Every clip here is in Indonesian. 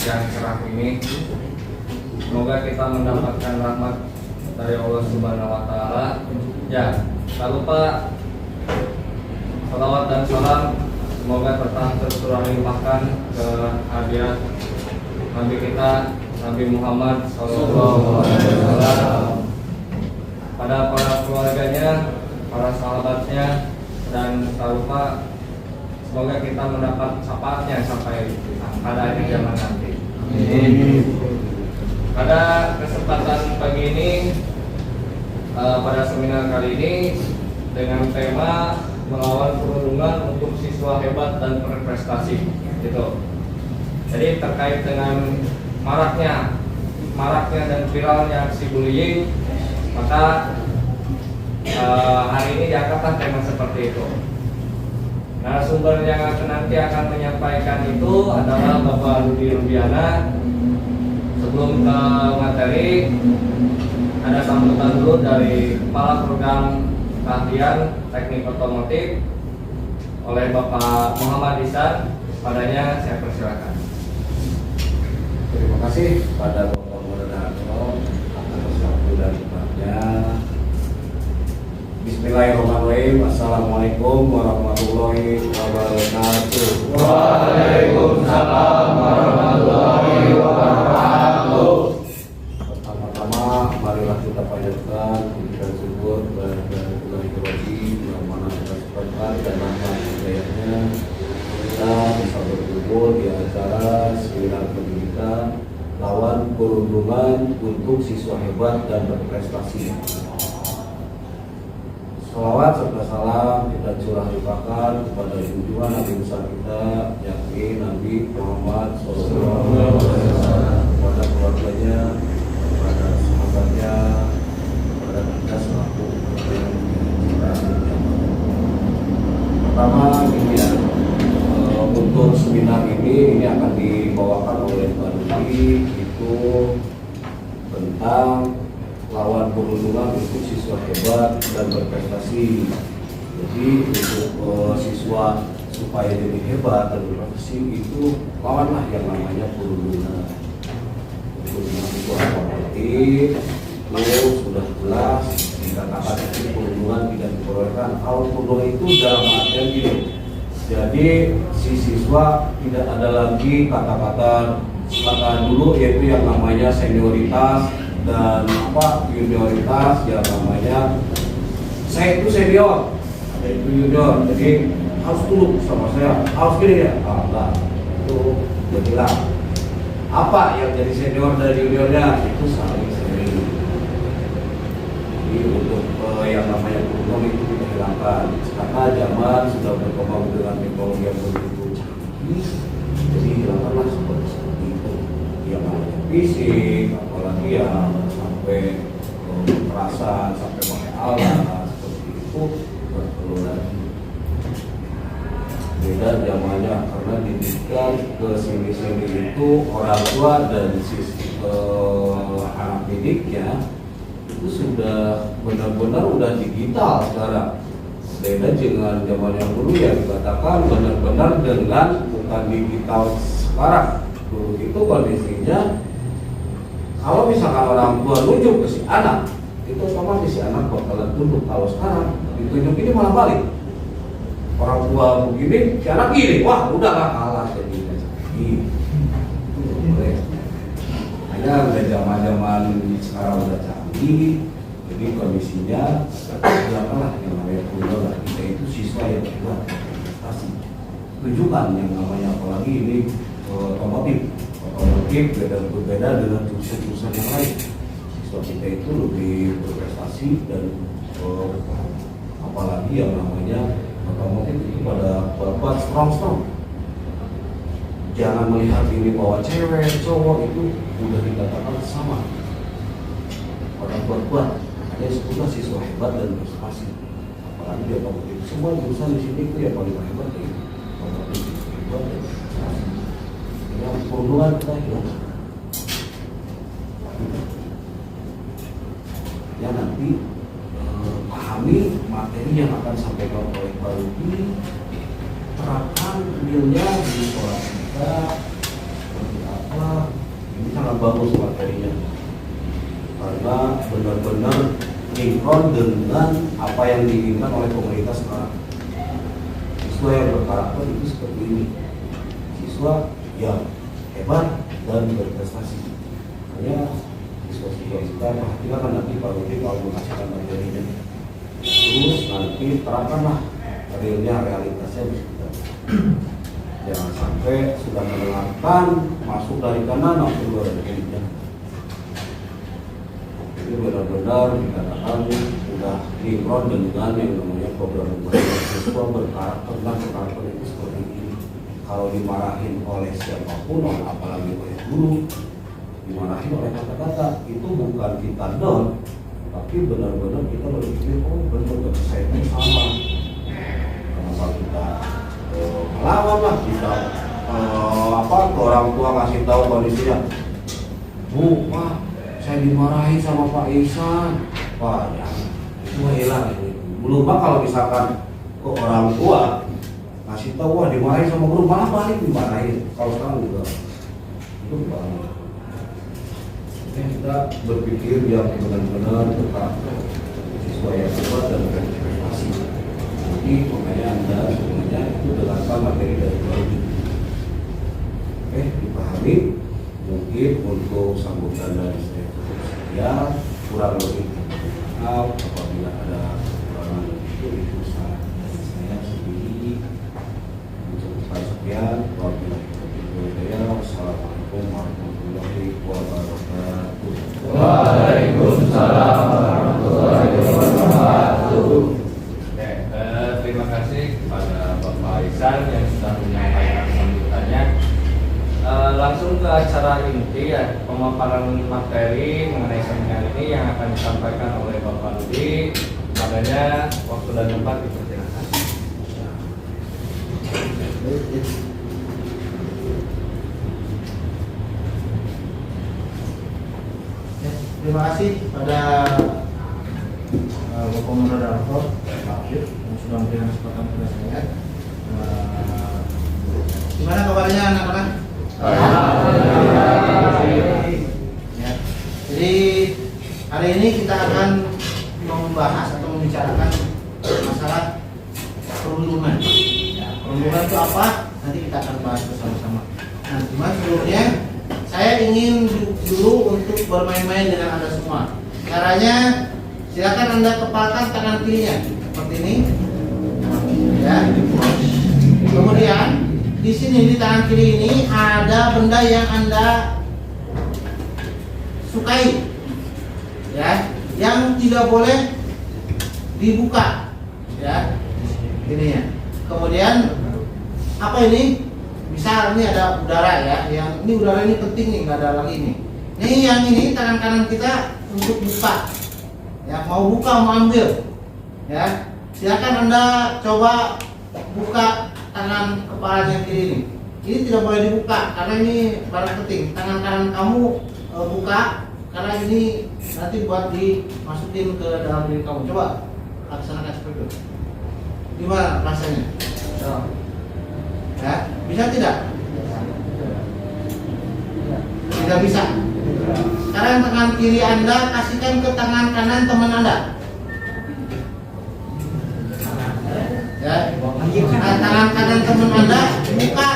yang cerah ini. Semoga kita mendapatkan rahmat dari Allah Subhanahu wa Ta'ala. Ya, tak lupa salawat dan salam semoga tetap tercurahkan ke hadirat Nabi kita Nabi Muhammad SAW, pada para keluarganya, para sahabatnya, dan tak lupa semoga kita mendapat syafaatnya sampai pada akhir zaman nanti. Pada kesempatan pagi ini, pada seminar kali ini dengan tema melawan perundungan untuk siswa hebat dan berprestasi, gitu. Jadi terkait dengan maraknya dan viralnya aksi bullying, maka hari ini diangkatlah tema seperti itu. Narasumber yang nanti akan menyampaikan itu adalah Bapak Rudi Rubiana. Sebelum ke materi, ada sambutan dulu dari Kepala Program Keahlian Teknik Otomotif oleh Bapak Muhammad Ihsan. Padanya saya persilakan. Terima kasih pada Bapak Moderator atas waktu dan tempatnya. Bismillahirrahmanirrahim. Assalamualaikum warahmatullahi wabarakatuh. Waalaikumsalam warahmatullahi wabarakatuh. Pertama-tama marilah kita panjatkan pujian syukur kepada Allah yang mana atas berkat dan rahmat hidayahnya kita bisa berkumpul di acara seminar pendidikan lawan perundungan untuk siswa hebat dan berprestasi. Salawat serta salam kita curah limpahkan kepada junjungan Nabi besar kita, yakni Nabi Muhammad SAW, kepada keluarganya, kepada sahabatnya, kepada kita selaku yang pertama ini ya, untuk seminar ini akan dibawakan oleh Pak Rudi, itu tentang lawan perundungan untuk siswa hebat dan berprestasi. Jadi untuk siswa supaya jadi hebat dan berprestasi itu lawanlah yang namanya perundungan. Untuk siswa otomotif itu sudah jelas dikatakan itu perundungan tidak diperbolehkan. Kalau perundungan itu dalam artian gini, jadi si siswa tidak ada lagi kata-kata dulu yaitu yang namanya senioritas dan junioritas, yang namanya saya itu senior, saya itu junior, jadi harus dulu sama saya, harus gini ya, enggak, itu udah bilang apa yang jadi senior dan juniornya itu saling sering. Jadi untuk yang namanya perundungan itu kita hilangkan karena zaman sudah berkembang dengan teknologi yang begitu canggih, jadi hilangkanlah seperti itu yang namanya fisik, apalagi yang sampai kekerasan, sampai pakai alat seperti itu nggak perlu lagi. Beda zamannya karena didikan ke sini-sini itu orang tua dan anak didiknya itu sudah benar-benar udah digital sekarang. Beda dengan zaman yang dulu yang dikatakan benar-benar dengan bukan digital sekarang. Dulu itu kondisinya kalau misalkan orang tua nunjuk ke si anak, itu otomatis si anak bakalan tunduk. Kalau sekarang ditunjuk ini malah balik. Orang tua begini, si anak gini, wah udah gak kalah jadi canggih. Hanya udah zaman sekarang udah canggih, jadi kondisinya siapalah yang namanya perundungan. Kita itu siswa yang hebat berprestasi. Tunjukkan yang namanya apalagi ini otomotif berbeda dengan jurusan yang lain. Siswa kita itu lebih berprestasi dan apalagi yang namanya otomotif itu pada buat strong. Jangan melihat ini bahwa cewek, cowok itu udah dikatakan sama. Orang buat hanya sebutlah siswa hebat dan berprestasi. Apalagi dia otomotif, semua jurusan di sini itu yang paling hebat ya. Otomotif hebat dan berprestasi. Yang perundungan kita hilang. Ya nanti pahami materi yang akan sampaikan oleh Pak Rudi, terapkan realnya di sekolah kita seperti apa, Ini sangat bagus materinya karena benar-benar sinkron dengan apa yang diinginkan oleh pemerintah sekarang. Siswa yang berkarakter itu seperti ini, siswa yang hebat dan berprestasi. Hanya siswa-siswa kita perhatikan nanti Pak Rudi kalau menghasilkan materinya, terus nanti terapkanlah realnya, realitasnya bisa. Jangan sampai sudah menerapkan masuk dari kanan langsung keluar dari kirinya. Itu benar-benar dikatakan sudah sinkron dengan yang namanya program siswa berkarakter dan berkarakter itu seperti ini. Kalau dimarahin oleh siapapun, apalagi oleh guru, dimarahin oleh kata-kata, itu bukan kita down, tapi benar-benar kita berpikir, oh benar-benar saya itu salah. Kenapa kita melawan lah, kita ke orang tua kasih tahu kondisinya, Bu, Pak, saya dimarahin sama Pak Ihsan. Wah, ya, itu hilang. Belum Pak, kalau misalkan ke orang tua kasih tahu, wah dimarahin sama guru, malah balik dimarahin. Kalau sekarang juga itu bukan. Kita berpikir yang benar-benar berkarakter, siswa yang hebat dan berprestasi. Jadi makanya Anda sebenarnya itu dengarkan materi dari Baru. Oke, dipahami. Mungkin untuk sambutan dari saya cukup sekian, kurang lebih maaf apabila ada kekurangan itu salah dari saya sendiri. Cukup sekian. Wassalamualaikum warahmatullahi wabarakatuh. Waalaikumsalam warahmatullahi wabarakatuh. Terima kasih kepada Bapak Ihsan yang sudah menyampaikan sambutannya. Langsung ke acara inti ya, pemaparan materi mengenai seminar ini yang akan disampaikan oleh Bapak Rudi. Padanya waktu dan tempat dipersilakan. Terima kasih pada Bapak Moderator Pak Afif yang sudah memberikan kesempatan kepada saya. Gimana kabarnya anak-anak? Ya. Jadi hari ini kita akan membahas atau membicarakan masalah perundungan. Ya, perundungan itu apa? Nanti kita akan bahas bersama-sama. Nah, cuma sebelumnya saya ingin dulu untuk bermain-main dengan Anda semua. Caranya silakan Anda kepalkan tangan kirinya seperti ini. Ya. Kemudian di sini di tangan kiri ini ada benda yang Anda sukai. Ya, yang tidak boleh dibuka. Ya. Ini ya. Kemudian apa ini? Misal ini ada udara ya, yang ini udara ini penting nih, nggak ada lagi nih. Ini yang ini tangan kanan kita untuk buka. Ya, mau buka mau ambil. Ya, silakan Anda coba buka tangan kepala yang kiri ini. Ini tidak boleh dibuka karena ini barang penting. Tangan kanan kamu buka karena ini nanti buat dimasukin ke dalam diri kamu. Coba laksanakan seperti itu. Gimana rasanya? Ya, bisa tidak? Tidak bisa. Sekarang tangan kiri Anda kasihkan ke tangan kanan teman Anda. Ya, tangan kanan teman Anda buka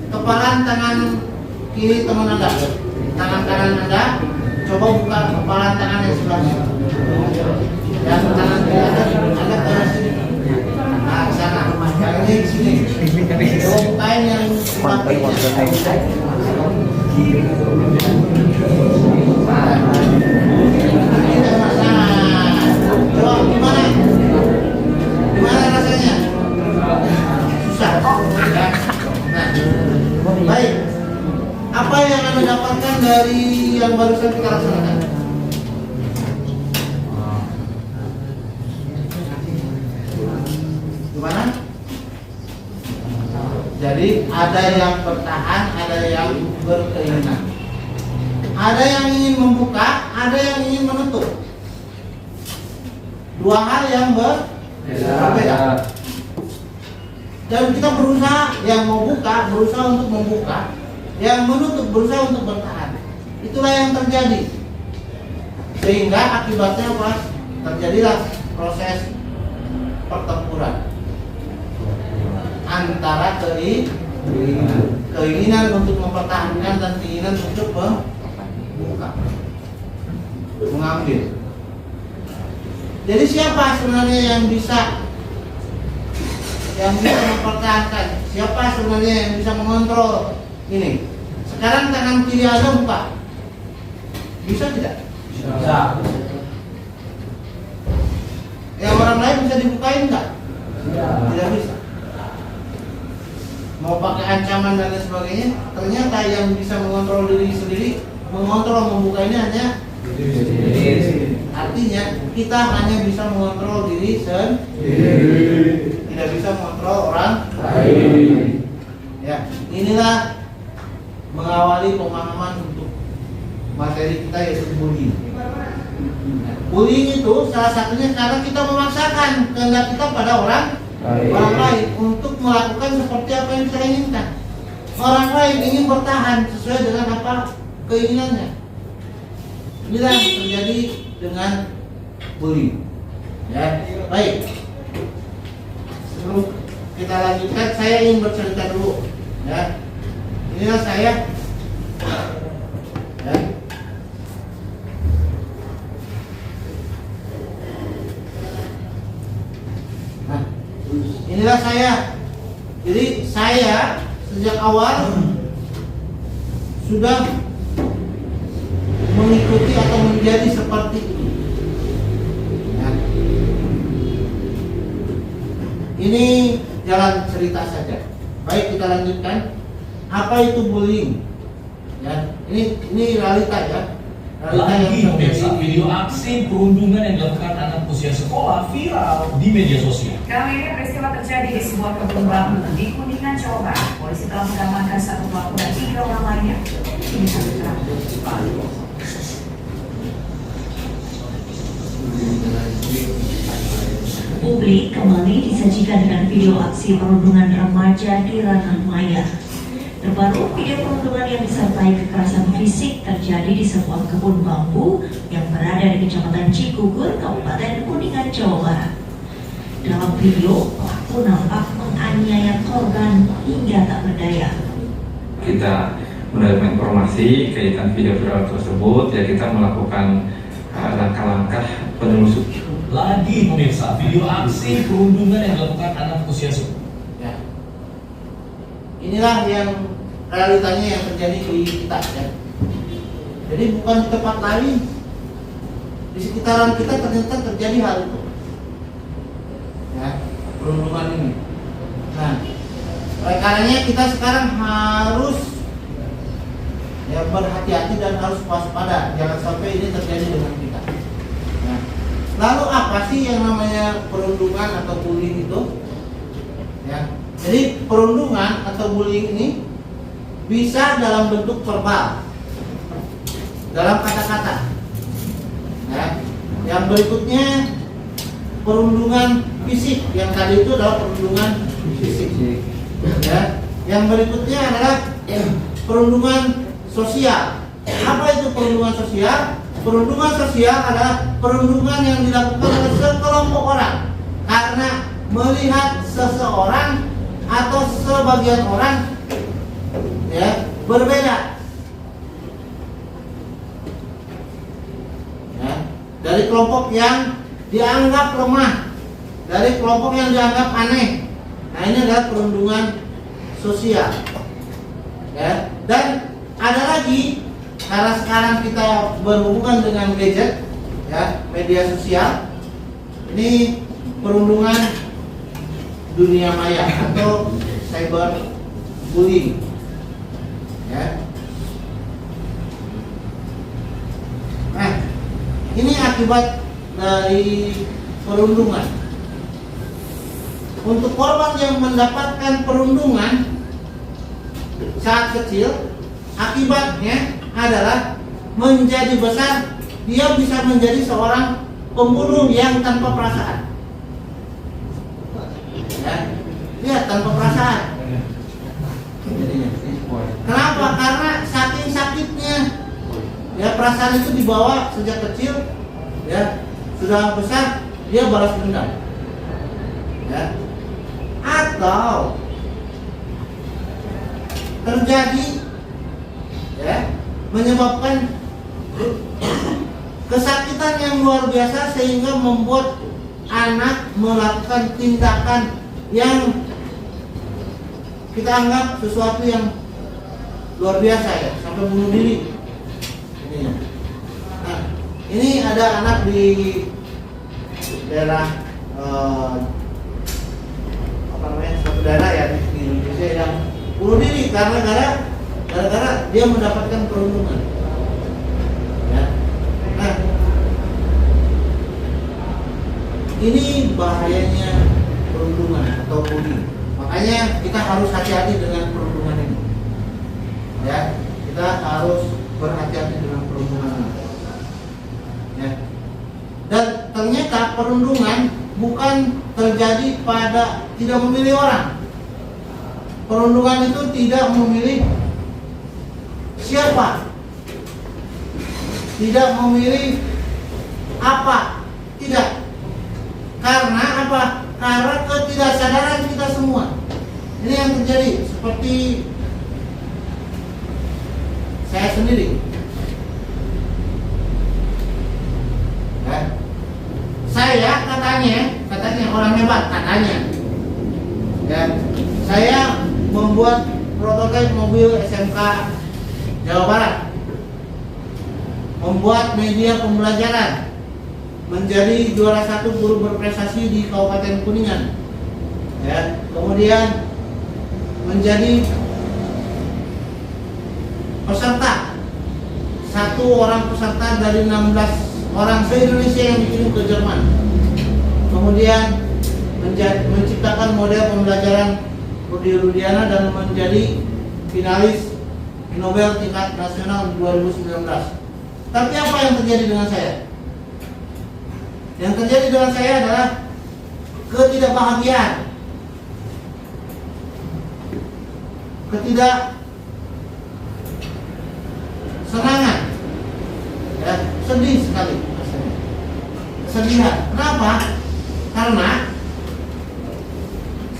kepala tangan kiri teman Anda. Tangan kanan Anda coba buka kepala tangan yang sebelahnya. Dan tangan kiri Anda ke sini. Nah, sana. Yang ini di sini. Coba bukain yang sebelahnya. Tidak masalah. Coba gimana? Gimana rasanya? Susah. Ya. Nah, baik. Apa yang Anda dapatkan dari yang barusan kita laksanakan? Gimana? Jadi ada yang bertahan, ada yang berkeinginan. Ada yang ingin membuka, ada yang ingin menutup. Dua hal yang berbeda. Dan kita berusaha, yang mau buka, berusaha untuk membuka. yang menutup, berusaha untuk bertahan. Itulah yang terjadi. Sehingga akibatnya apa? Terjadilah proses pertempuran antara keinginan untuk mempertahankan dan keinginan untuk membuka, mengambil. Jadi siapa sebenarnya yang bisa mempertahankan? Siapa sebenarnya yang bisa mengontrol ini? Sekarang tangan kiri Anda buka, bisa tidak? Bisa. Yang orang lain bisa dibukain nggak? Tidak bisa. Mau pakai ancaman dan lain sebagainya, ternyata yang bisa mengontrol diri sendiri, mengontrol membukanya hanya diri. Artinya kita hanya bisa mengontrol diri sendiri, tidak bisa mengontrol orang lain. Ya, inilah mengawali pemahaman untuk materi kita, yaitu bullying. Bullying itu salah satunya karena kita memaksakan kehendak kita pada orang lain untuk melakukan seperti apa yang kita inginkan. Orang lain ingin bertahan sesuai dengan apa keinginannya. Inilah yang terjadi dengan bullying. Ya, baik. Sebelum kita lanjutkan, saya ingin bercerita dulu. Ya, inilah saya. Ya. Nah, inilah saya. Jadi saya sejak awal sudah mengikuti atau menjadi seperti itu. Ya. Ini jalan cerita saja. Baik, kita lanjutkan. Apa itu bullying? Ya, ini realita ya. Lagi pemirsa, video aksi perundungan yang dilakukan anak usia sekolah viral di media sosial. Kali ini peristiwa terjadi di sebuah kebun bambu di Kuningan, Jawa Barat. Polisi telah mengamankan satu pelaku dan 3 orang lainnya. Ini satu terang. Publik kembali disajikan dengan video aksi perundungan remaja di ranah maya. Terbaru, video perundungan yang disertai kekerasan fisik terjadi di sebuah kebun bambu yang berada di Kecamatan Cikugur, Kabupaten Kuningan, Jawa Barat. Dalam video, pelaku nampak menganiaya korban hingga tak berdaya. Kita menerima informasi kaitan video viral tersebut, ya kita melakukan langkah-langkah penelusur. Lagi pemirsa, video aksi perundungan yang dilakukan anak usia sekolah. Ya. Inilah yang realitanya yang terjadi di kita ya. Jadi bukan di tempat lain, di sekitaran kita ternyata terjadi hal itu. Ya, perundungan ini. Nah, oleh karenanya kita sekarang harus ya berhati-hati dan harus waspada, jangan sampai ini terjadi dengan kita. Ya. Lalu apa sih yang namanya perundungan atau bullying itu? Ya. Jadi perundungan atau bullying ini bisa dalam bentuk verbal, dalam kata-kata. Ya. Yang berikutnya perundungan fisik. Yang tadi itu adalah perundungan fisik. Ya. Yang berikutnya adalah perundungan sosial. Apa itu perundungan sosial? Perundungan sosial adalah perundungan yang dilakukan oleh sekelompok orang karena melihat seseorang atau sebagian orang ya berbeda ya, dari kelompok yang dianggap lemah, dari kelompok yang dianggap aneh. Nah, ini adalah perundungan sosial ya. Dan ada lagi, karena sekarang kita berhubungan dengan gadget ya, media sosial, ini perundungan dunia maya atau cyberbullying ya. Nah, ini akibat dari perundungan. Untuk korban yang mendapatkan perundungan saat kecil, akibatnya adalah menjadi besar dia bisa menjadi seorang pembunuh yang tanpa perasaan. Ya, dia tanpa perasaan. Kenapa? Karena saking sakitnya ya, perasaan itu dibawa sejak kecil ya, sudah besar dia balas dendam ya, atau terjadi ya, menyebabkan kesakitan yang luar biasa sehingga membuat anak melakukan tindakan yang kita anggap sesuatu yang luar biasa ya, sampai bunuh diri. Nah, ini ada anak di daerah suatu daerah ya di Indonesia yang bunuh diri gara-gara dia mendapatkan perundungan. Ya. Nah, ini bahayanya perundungan atau bullying. Makanya kita harus hati-hati dengan perundungan ini. Ya, kita harus berhati-hati dengan perundungan ini. Ya. Dan ternyata perundungan bukan terjadi pada tidak memilih orang. Perundungan itu tidak memilih siapa, tidak memilih apa, tidak. Karena apa? Karena ketidaksadaran kita semua. Ini yang terjadi seperti saya sendiri. Ya. Saya katanya orang hebat katanya. Ya. Saya membuat prototipe mobil SMK Jawa Barat, membuat media pembelajaran, menjadi juara 1 guru berprestasi di Kabupaten Kuningan, ya, kemudian menjadi peserta, 1 orang peserta dari 16 orang se-Indonesia yang dikirim ke Jerman, kemudian menciptakan model pembelajaran Rudi Rudiana dan menjadi finalis Nobel tingkat nasional 2019. Tapi apa yang terjadi dengan saya? Yang terjadi dengan saya adalah ketidakbahagiaan, ketidaksenangan, ya, sedih sekali rasanya. Kesedihan. Kenapa? Karena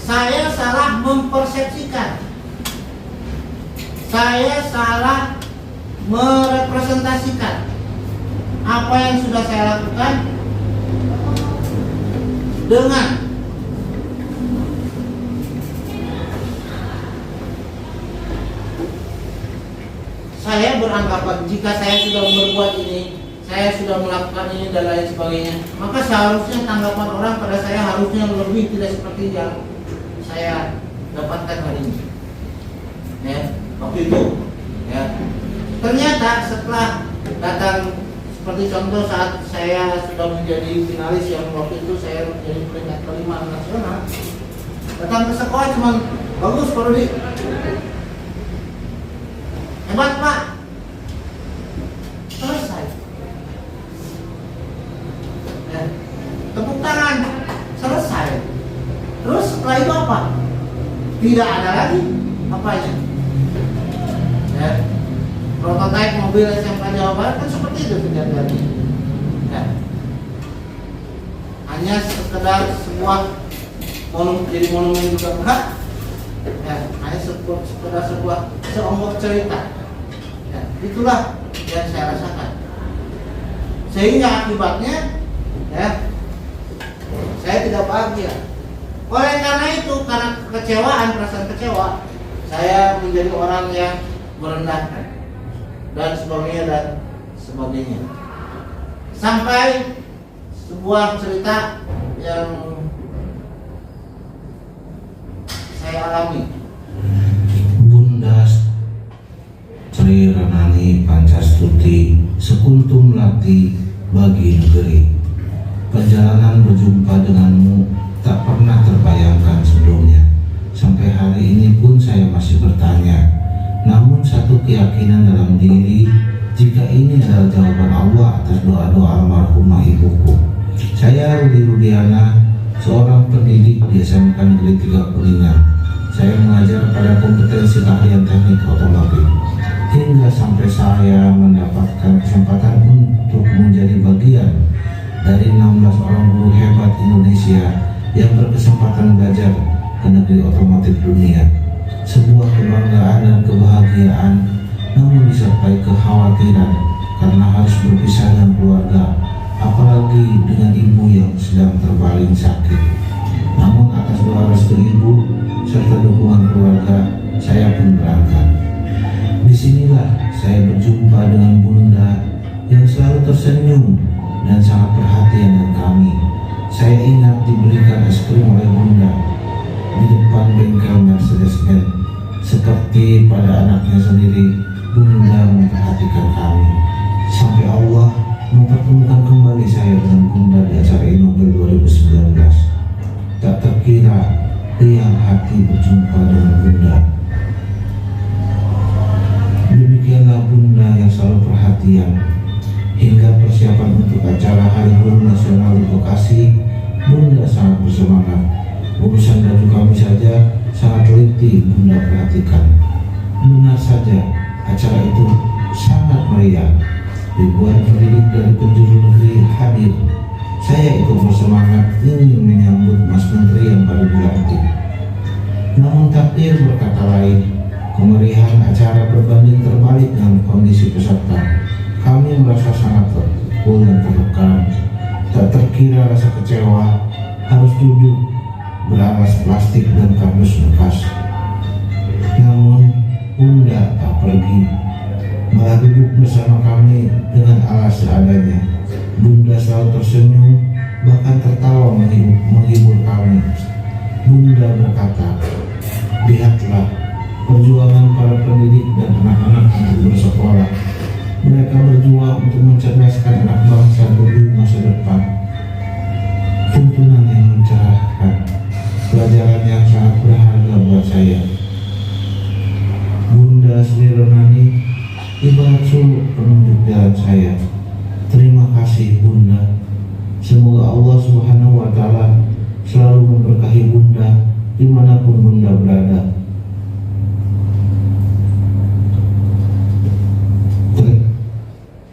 saya salah mempersepsikan, saya salah merepresentasikan apa yang sudah saya lakukan dengan saya beranggapan jika saya sudah berbuat ini, saya sudah melakukan ini dan lain sebagainya, maka seharusnya tanggapan orang pada saya harusnya lebih tidak seperti yang saya dapatkan hari ini. Ya, waktu itu, ya. Ternyata setelah datang seperti contoh saat saya sudah menjadi finalis yang waktu itu saya menjadi peringkat ke-5 nasional, datang ke sekolah cuman bagus Pak Rudi, hebat Pak, selesai. Ya. Tepuk tangan, selesai. Terus setelah itu apa? Tidak ada lagi apanya. Ya. Prototipe mobil SMK Jawa Barat kan seperti itu kejadiannya. Ya. Hanya sekedar sebuah jadi monumen juga enggak. Ya, hanya sekedar sebuah seonggok cerita. Ya, itulah yang saya rasakan. Sehingga akibatnya, ya, saya tidak bahagia. Oleh karena itu, karena kekecewaan, perasaan kecewa, saya menjadi orang yang merendahkan dan sebagainya. Sampai sebuah cerita yang saya alami. Bunda Sri Renani Pancastuti sekuntum lati bagi negeri. Perjalanan berjumpa denganmu tak pernah terbayangkan sebelumnya. Sampai hari ini pun saya masih bertanya. Namun satu keyakinan dalam diri, jika ini adalah jawaban Allah atas doa-doa almarhumah ibuku. Saya Rudi Rudiana, seorang pendidik di SMK Negeri 3 Kuningan, saya mengajar pada kompetensi keahlian teknik otomotif hingga sampai saya mendapatkan kesempatan untuk menjadi bagian dari 16 orang guru hebat Indonesia yang berkesempatan belajar ke negeri otomotif dunia. Sebuah kebanggaan dan kebahagiaan, namun disertai kekhawatiran karena harus berpisah dengan keluarga, apalagi dengan ibu yang sedang terbaring sakit. Namun atas doa restu ibu serta dukungan keluarga, saya pun berangkat. Disinilah saya berjumpa dengan Bunda yang selalu tersenyum dan sangat perhatian dengan kami. Saya ingat diberikan es krim oleh Bunda di depan bengkel Mercedes-Benz. Seperti pada anaknya sendiri, Bunda memperhatikan kami. Sampai Allah mempertemukan kembali saya dengan Bunda di acara Inobel 2019. Tak terkira riang hati berjumpa dengan Bunda. Demikianlah Bunda yang selalu perhatian. Hingga persiapan untuk acara Hari Guru Nasional di Bekasi, Bunda sangat bersemangat. Urusan baju kami saja sangat teliti Bunda perhatikan. Benar saja, acara itu sangat meriah. Ribuan pendidik dari penjuru negeri hadir. Saya ikut bersemangat ingin menyambut Mas Menteri yang baru dilantik. Namun takdir berkata lain. Kemeriahan acara berbanding terbalik dengan kondisi peserta. Kami merasa sangat terpukul dan tertekan. Tak terkira rasa kecewa, harus duduk beralas plastik dan kardus bekas. Namun Bunda tak pergi, malah duduk bersama kami dengan alas seadanya. Bunda selalu tersenyum, bahkan tertawa menghibur kami. Bunda berkata, "Lihatlah perjuangan para pendidik dan anak-anak untuk bersekolah. Mereka berjuang untuk mencerdaskan anak bangsa demi masa depan." Tuntunan yang mencerahkan, pelajaran yang sangat berharga buat saya. Bunda Sri Renani ibarat suluk penunjuk jalan saya. Terima kasih Bunda. Semoga Allah Subhanahu wa Ta'ala selalu memberkahi Bunda dimanapun Bunda berada.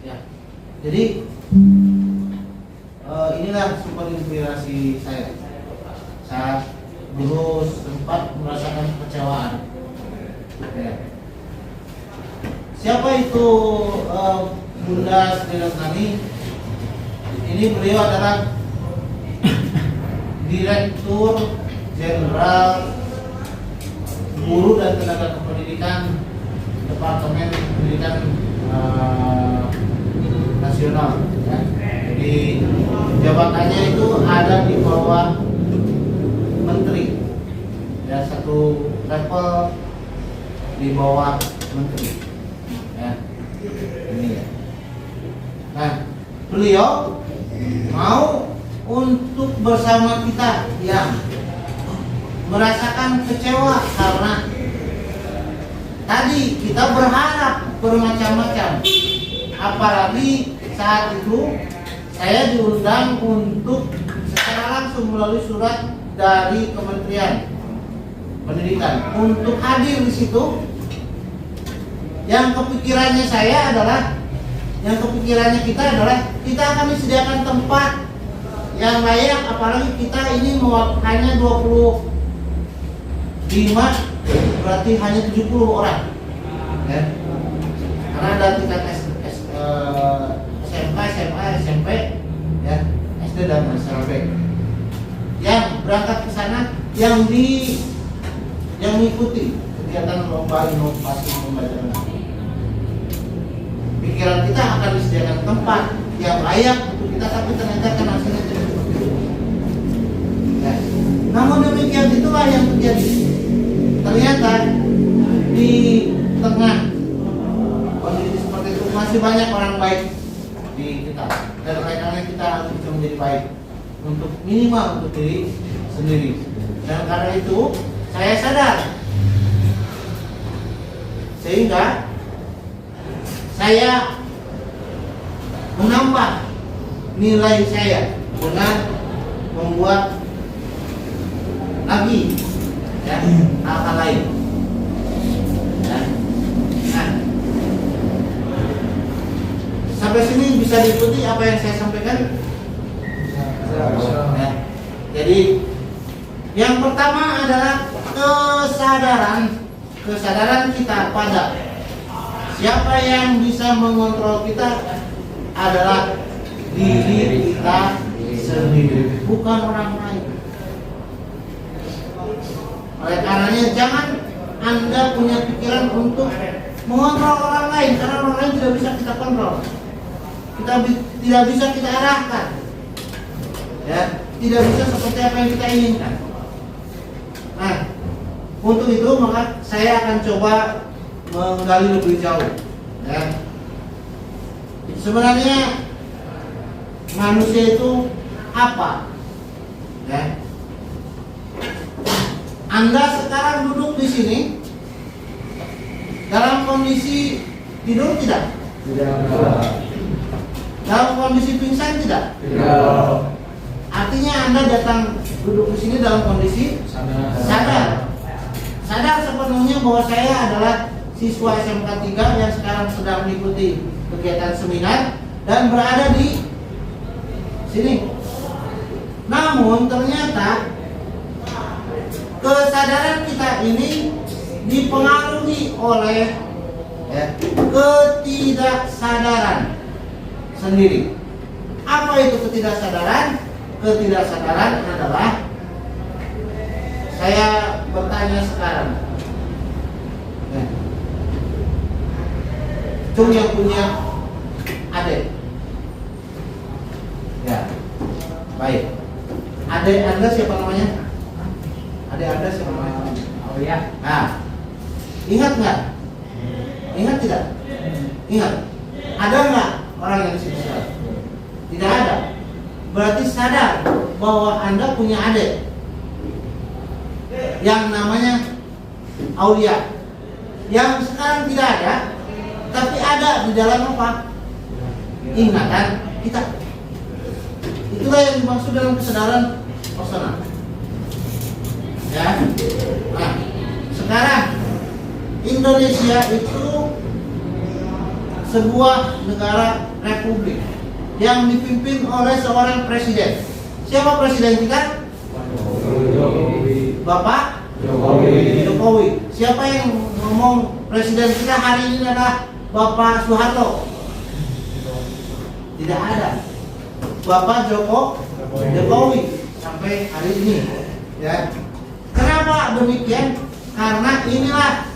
Ya, jadi inilah sumber inspirasi saya saat dulu sempat merasakan kekecewaan. Ya. Siapa itu Bunda Sri Renani? Ini beliau adalah Direktur Jenderal Guru dan Tenaga Kependidikan Departemen Pendidikan Nasional. Ya. Jadi jabatannya itu ada di bawah Menteri, ya, satu level di bawah Menteri. Ya. Ini ya. Nah, beliau mau untuk bersama kita yang merasakan kecewa karena tadi kita berharap bermacam-macam, apalagi saat itu saya diundang untuk secara langsung melalui surat dari Kementerian Pendidikan untuk hadir di situ. Yang kepikirannya kita adalah kita akan disediakan tempat yang layak, apalagi kita ini hanya 25, berarti hanya 70 orang, ya. Karena ada tingkat SMK, SMA, SMP, ya, SD dan SMP. Yang berangkat ke sana, yang mengikuti kegiatan lomba inovasi pembelajaran. Pikiran kita akan disediakan tempat yang layak untuk kita, tapi ternyata kan hasilnya tidak seperti itu. Ya. Namun demikian itulah yang terjadi. Ternyata di tengah kondisi seperti itu masih banyak orang baik di kita, dan karena kita harus bisa menjadi baik untuk minimal untuk diri sendiri. Dan karena itu saya sadar, sehingga saya menambah nilai saya dengan membuat lagi ya, hal-hal lain. Ya. Nah, sampai sini bisa diikuti apa yang saya sampaikan? Ya. Jadi yang pertama adalah kesadaran kita pada siapa yang bisa mengontrol kita adalah diri kita sendiri, bukan orang lain. Oleh karenanya jangan Anda punya pikiran untuk mengontrol orang lain, karena orang lain tidak bisa kita kontrol. Tidak bisa kita arahkan. Ya, tidak bisa seperti apa yang kita inginkan. Nah, untuk itu maka saya akan coba menggali lebih jauh. Ya. Sebenarnya manusia itu apa? Ya. Anda sekarang duduk di sini dalam kondisi tidur tidak? Tidak. Dalam kondisi pingsan tidak? Tidak. Artinya Anda datang duduk di sini dalam kondisi sadar. Sadar sepenuhnya bahwa saya adalah siswa SMK 3 yang sekarang sedang mengikuti kegiatan seminar dan berada di sini. Namun ternyata kesadaran kita ini dipengaruhi oleh ketidaksadaran sendiri. Apa itu ketidaksadaran? Ketidaksadaran adalah, saya bertanya sekarang, Cung yang punya adik, ya, baik. Adik Anda siapa namanya? Adik Anda siapa namanya? Oh ya. Nah, ingat nggak? Ingat tidak? Ingat. Ada nggak orang yang di sini sekarang? Tidak ada. Berarti sadar bahwa Anda punya adik yang namanya Aulia, yang sekarang tidak ada, tapi ada di dalam apa? Ingatan kita. Itulah yang dimaksud dalam kesadaran personal. Ya. Nah, sekarang Indonesia itu sebuah negara republik yang dipimpin oleh seorang presiden. Siapa presiden kita? Bapak Jokowi. Siapa yang ngomong presiden kita hari ini adalah Bapak Soeharto? Tidak ada. Bapak Jokowi sampai hari ini. Ya. Kenapa demikian? Karena inilah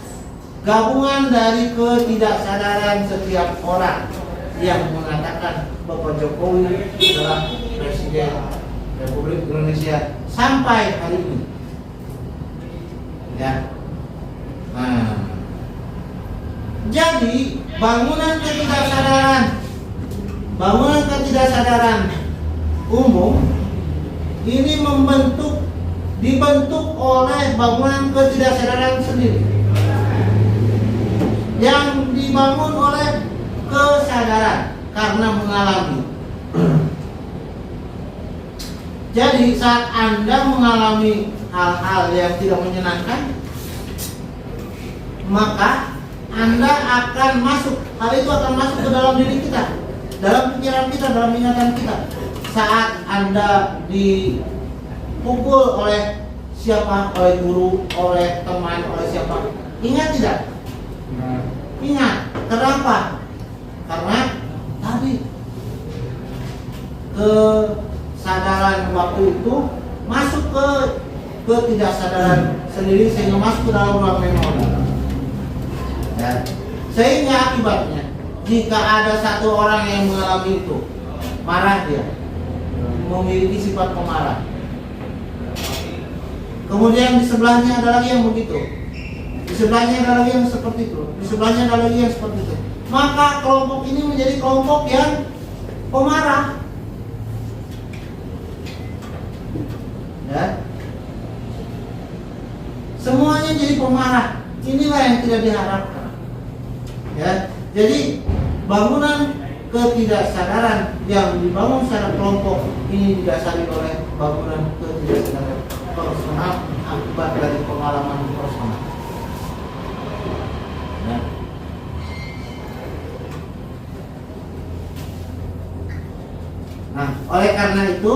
gabungan dari ketidaksadaran setiap orang yang mengatakan Bapak Jokowi adalah Presiden Republik Indonesia sampai hari ini. Ya. Nah, jadi bangunan ketidaksadaran umum ini dibentuk oleh bangunan ketidaksadaran sendiri yang dibangun oleh kesadaran karena mengalami. Jadi saat Anda mengalami hal-hal yang tidak menyenangkan, maka Anda akan masuk, hal itu akan masuk ke dalam diri kita, dalam pikiran kita, dalam ingatan kita. Saat Anda dipukul oleh siapa, oleh guru, oleh teman, oleh siapa, ingat tidak? Ingat. Kenapa? Karena tadi kesadaran waktu itu masuk ke ketidaksadaran sendiri sehingga masuk ke dalam ruang memori. Ya. Sehingga akibatnya jika ada satu orang yang mengalami itu, marah dia, memiliki sifat pemarah. Kemudian di sebelahnya ada lagi yang begitu. Di sebelahnya ada lagi yang seperti itu. Di sebelahnya ada lagi yang seperti itu. Maka kelompok ini menjadi kelompok yang pemarah. Ya. Semuanya jadi pemarah. Inilah yang tidak diharapkan. Ya. Jadi bangunan ketidaksadaran yang dibangun secara kelompok ini didasari oleh bangunan ketidaksadaran personal akibat dari pengalaman personal. Ya. Nah, oleh karena itu,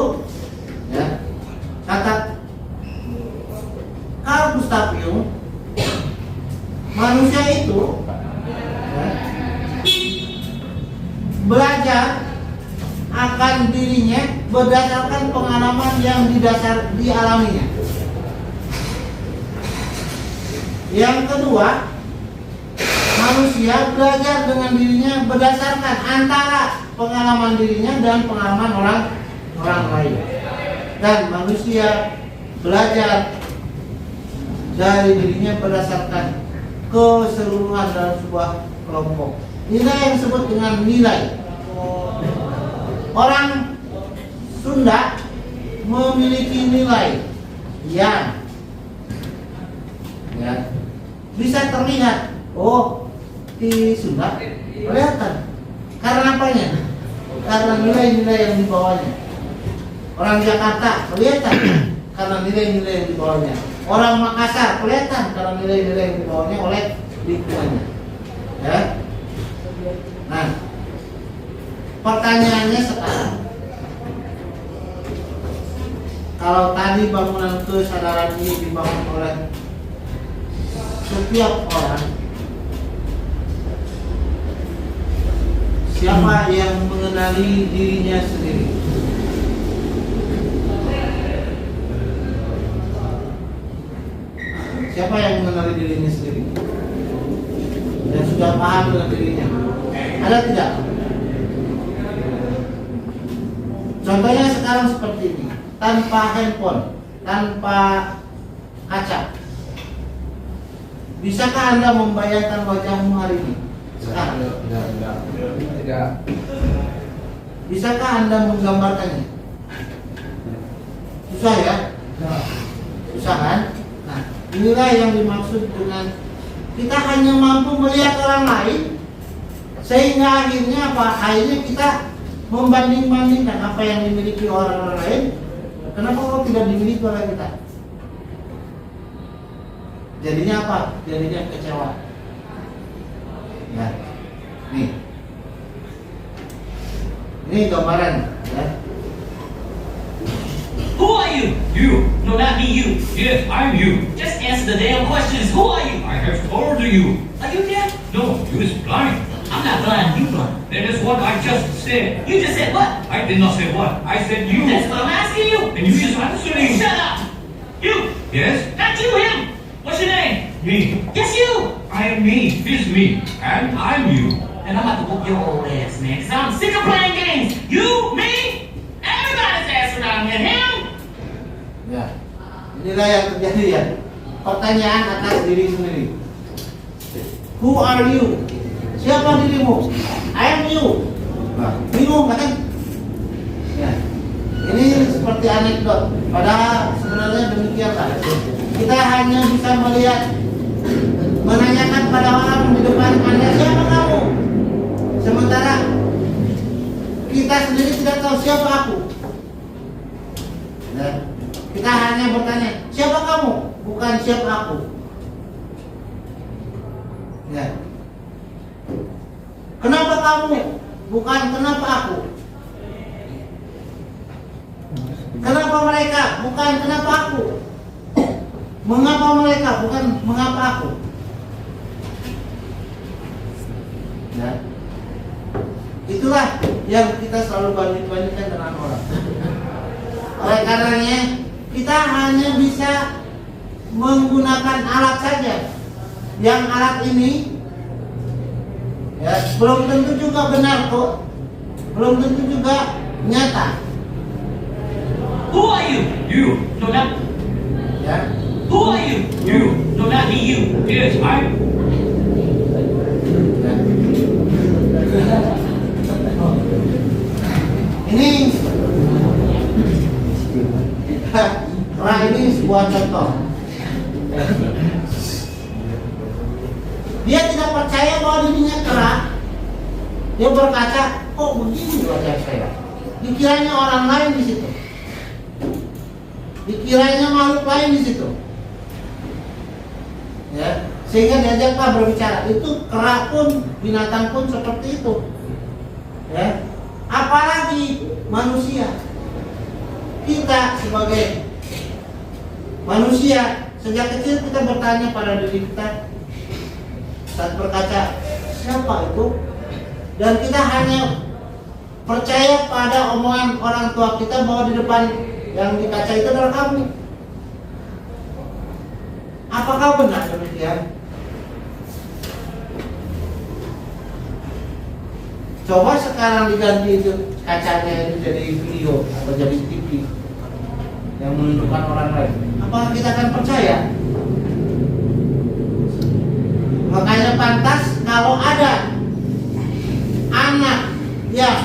ya, kata Carl Gustav Jung, manusia itu ya, belajar akan dirinya berdasarkan pengalaman yang dialaminya. Yang kedua, manusia belajar dengan dirinya berdasarkan antara pengalaman dirinya dan pengalaman orang lain. Dan manusia belajar dari dirinya berdasarkan keseluruhan dalam sebuah kelompok. Nilai yang disebut dengan nilai. Orang Sunda memiliki nilai yang ya, bisa terlihat. Oh, di Sunda kelihatan. Karena apanya? Karena nilai-nilai yang dibawanya. Orang Jakarta kelihatan karena nilai-nilai yang dibawanya. Orang Makassar kelihatan karena nilai-nilai yang dibawanya oleh lingkungannya. Ya. Nah, pertanyaannya sekarang, kalau tadi bangunan kesadaran ini dibangun oleh setiap orang, siapa yang mengenali dirinya sendiri? Siapa yang mengenali dirinya sendiri? Dan sudah paham dengan dirinya? Ada tidak? Contohnya sekarang seperti ini, tanpa handphone, tanpa kaca. Bisakah Anda membayangkan wajahmu hari ini? Sekarang? Tidak. Bisakah Anda menggambarkannya? Susah ya? Susah kan? Nah, inilah yang dimaksud dengan kita hanya mampu melihat orang lain, sehingga akhirnya apa? Akhirnya kita membanding-bandingkan apa yang dimiliki orang lain. Kenapa kok tidak dimiliki oleh kita? Jadinya apa? Jadinya kecewa. Ya, nih, ini gambaran. Ya. Who are you? You. No, not me, you. Yes, I'm you. Just answer the damn questions. Who are you? I have told you. Are you deaf? No, you is blind. I'm not blind, you blind. That is what I just said. You just said what? I did not say what. I said you. That's what I'm asking you. And you just answering. Shut up. You. Yes? Not you, him. What's your name? Me. Yes, you. I am me. He's me. And I'm you. And I'm about to whoop your old ass, man. Cause I'm sick of playing games. You, me, everybody's ass around here. Him. Ya, inilah yang terjadi ya. Pertanyaan atas diri sendiri. Who are you? Siapa dirimu? I am you. Nah, bingung kan? Ya, ini seperti anekdot. Padahal sebenarnya demikian kan. Kita hanya bisa melihat, menanyakan pada orang di depan Anda, siapa kamu? Sementara kita sendiri tidak tahu siapa aku. Ya. Kita hanya bertanya, siapa kamu? Bukan siapa aku. Ya. Kenapa kamu? Bukan kenapa aku. Kenapa mereka? Bukan kenapa aku. Mengapa mereka? Bukan mengapa aku. Ya. Itulah yang kita selalu banding-bandingkan dengan orang. Oleh karenanya kita hanya bisa menggunakan alat saja. Yang alat ini ya, belum tentu juga benar kok. Belum tentu juga nyata. Who are you? You. No, not. Ya. Who are you? You. No, not me, you. Yes, I'm. Ini ini sebuah contoh. Dia tidak percaya bahwa dirinya terang. Dia berkaca, kok begini wajah saya? Dikiranya orang lain di situ. Dikiranya makhluk lain di situ. ya, sehingga diajaklah berbicara. Itu kera pun, binatang pun seperti itu, ya. Apalagi manusia. Kita sebagai manusia sejak kecil kita bertanya pada diri kita saat berkaca, siapa itu? Dan kita hanya percaya pada omongan orang tua kita bahwa di depan yang di kaca itu adalah kamu. Apakah benar demikian? Coba sekarang diganti itu kacanya itu jadi video atau jadi TV yang menunjukkan orang lain. Apakah kita akan percaya? Makanya pantas kalau ada anak yang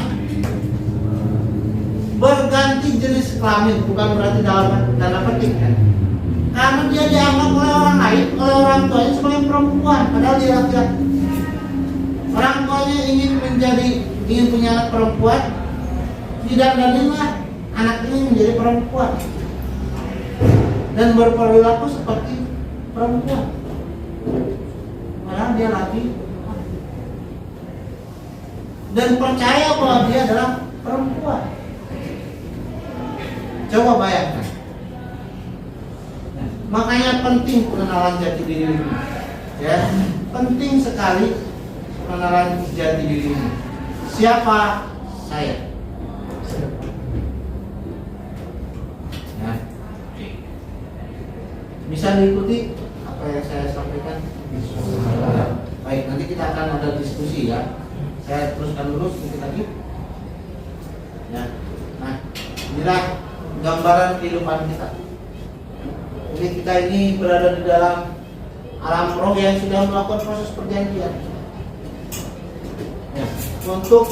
berganti jenis kelamin, bukan berarti dalam tanda petik kan? Karena dia dianggap oleh orang lain, oleh orang tuanya sebagai perempuan, padahal dia laki-laki. Orang tuanya ingin punya anak perempuan, didandanilah anak ini menjadi perempuan dan berperilaku seperti perempuan, padahal dia laki, dan percaya bahwa dia adalah perempuan. Coba bayangkan. Makanya penting pengenalan jati diri ini, ya, penting sekali pengenalan jati diri ini. Siapa saya? Ya. Bisa diikuti apa yang saya sampaikan? Baik, nanti kita akan ada diskusi ya. Saya teruskan dulu sedikit lagi. Ya. Nah, inilah gambaran kehidupan kita. Jadi kita ini berada di dalam alam roh yang sudah melakukan proses perjanjian, ya, untuk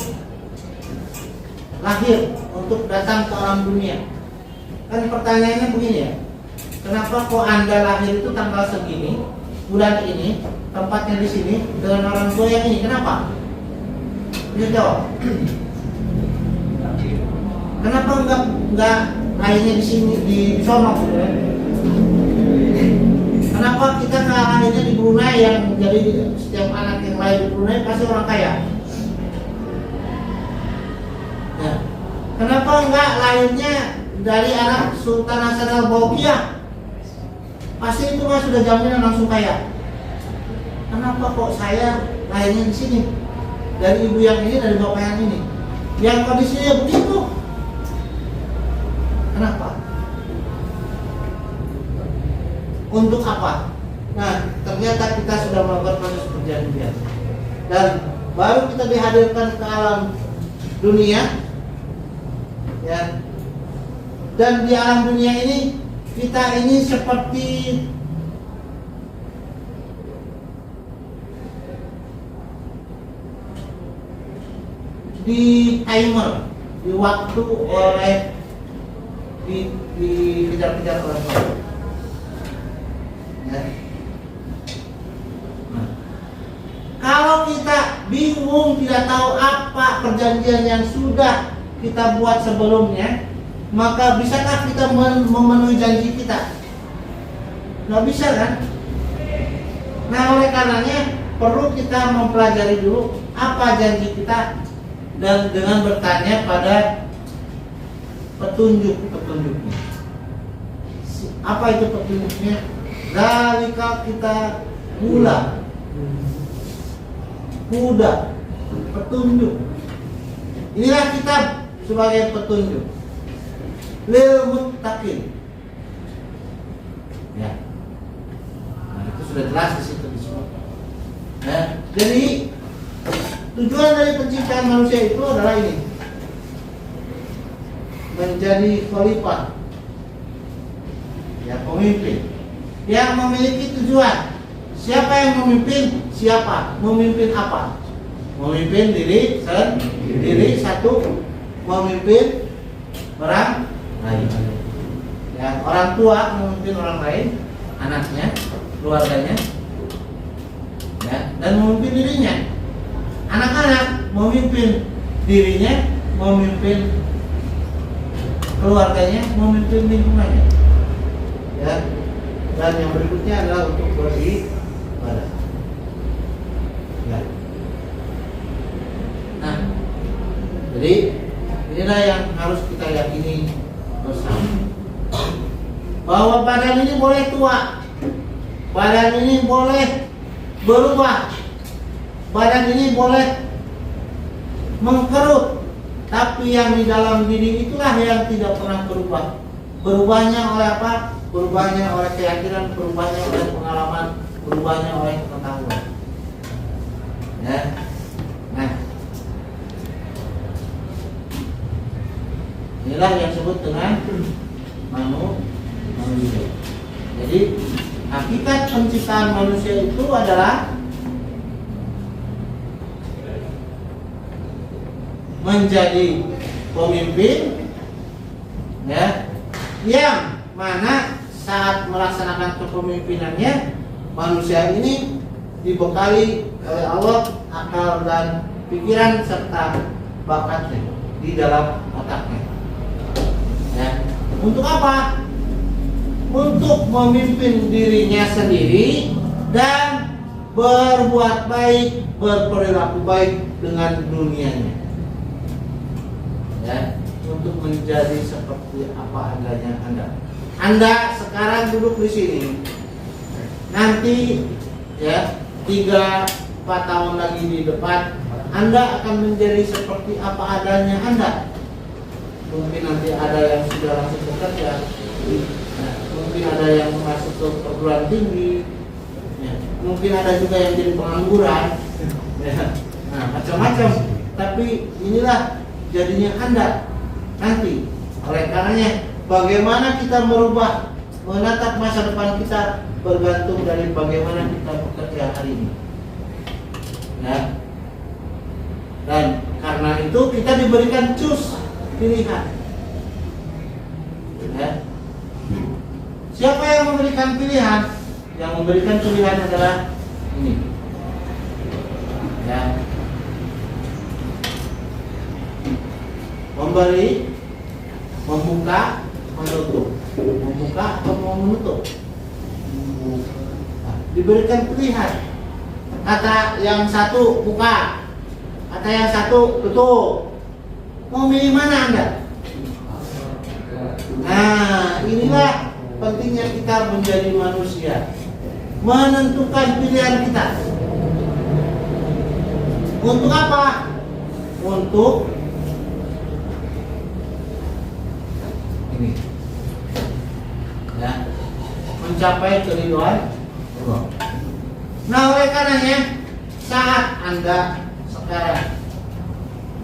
lahir, untuk datang ke alam dunia. Kan pertanyaannya begini ya, kenapa kok Anda lahir itu tanggal segini, bulan ini, tempatnya di sini, dengan orang tua yang ini? Kenapa? Bisa jawab. Kenapa enggak lahirnya di sini, di sono gitu ya? Kenapa kita lahirnya di Brunei yang menjadi setiap anak yang lahir di Brunei pasti orang kaya? Ya. Kenapa enggak lahirnya dari anak Sultan Hasan al-Bolkiah? Pasti itu kan sudah jaminan langsung kaya. Kenapa kok saya lahirnya di sini? Dari ibu yang ini, dari bapak yang ini, yang kondisinya begitu? Kenapa? Untuk apa? Nah, ternyata kita sudah melakukan proses perjanjian dan baru kita dihadirkan ke alam dunia, ya. Dan di alam dunia ini kita ini seperti di timer, di waktu oleh dikejar-kejar oleh orang. Ya. Nah, kalau kita bingung, tidak tahu apa perjanjian yang sudah kita buat sebelumnya, maka bisakah kita memenuhi janji kita? Nggak bisa kan? Nah, oleh karenanya perlu kita mempelajari dulu apa janji kita dan dengan bertanya pada petunjuknya. Apa itu petunjuknya? Zalika kita huda, petunjuk. Inilah kitab sebagai petunjuk lil muttaqin. Ya. Nah, itu sudah jelas di situ disebut. Ya. Jadi tujuan dari penciptaan manusia itu adalah ini, menjadi khalifah, ya, pemimpin yang memiliki tujuan. Siapa yang memimpin? Siapa? Memimpin apa? Memimpin diri sendiri satu, memimpin orang lain. Ya, orang tua memimpin orang lain, anaknya, keluarganya, ya, dan memimpin dirinya. Anak-anak memimpin dirinya, memimpin keluarganya, memimpin lingkungannya. Ya. Dan yang berikutnya adalah untuk ibadah. Ya. Nah, jadi inilah yang harus kita yakini bersama, bahwa badan ini boleh tua, badan ini boleh berubah, badan ini boleh mengkerut, tapi yang di dalam diri itulah yang tidak pernah berubah. Berubahnya oleh apa? Berubahnya oleh keyakinan, berubahnya oleh pengalaman, berubahnya oleh pengetahuan. Ya. Nah, inilah yang disebut dengan manusia. Jadi hakikat penciptaan manusia itu adalah menjadi pemimpin, ya, yang mana saat melaksanakan kepemimpinannya manusia ini dibekali oleh Allah akal dan pikiran serta bakatnya di dalam otaknya. Ya. Untuk apa? Untuk memimpin dirinya sendiri dan berbuat baik, berperilaku baik dengan dunianya. Ya, untuk menjadi seperti apa adanya Anda. Anda sekarang duduk di sini. Nanti ya 3-4 tahun lagi di depan Anda akan menjadi seperti apa adanya Anda. Mungkin nanti ada yang sudah langsung bekerja, ya, mungkin ada yang masuk ke perguruan tinggi, ya, mungkin ada juga yang jadi pengangguran, ya. Nah, macam-macam. Tapi inilah jadinya Anda nanti. Oleh karenanya, bagaimana kita merubah, menatap masa depan kita bergantung dari bagaimana kita bekerja hari ini. Ya. Dan karena itu kita diberikan pilihan. Ya. Siapa yang memberikan pilihan? Yang memberikan pilihan adalah ini. Ya. Memberi, membuka, menutup. Membuka atau mau menutup. Nah, diberikan pilihan. Kata yang satu buka, kata yang satu tutup. Mau milih mana Anda? Nah, inilah pentingnya kita menjadi manusia, menentukan pilihan kita. Untuk apa? Untuk ini, ya, mencapai keridhaan Allah. Nah, oleh karenanya saat Anda sekarang,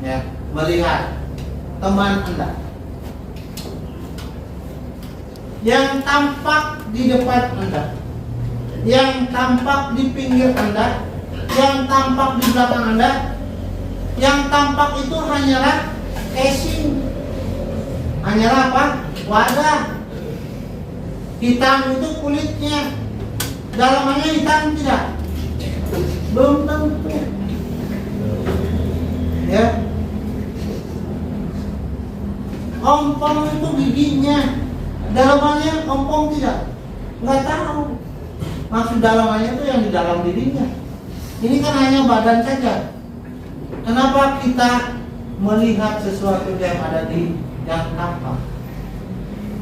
ya, melihat teman Anda yang tampak di depan Anda, yang tampak di pinggir Anda, yang tampak di belakang Anda, yang tampak itu hanyalah casing, hanyalah apa? Wadah. Hitam itu kulitnya, dalamannya hitam tidak? Belum tentu. Ya. Ompong itu giginya, dalamannya ompong tidak? Nggak tahu. Maksud dalamannya itu yang di dalam dirinya. Ini kan hanya badan saja. Kenapa kita melihat sesuatu yang ada di yang tampak?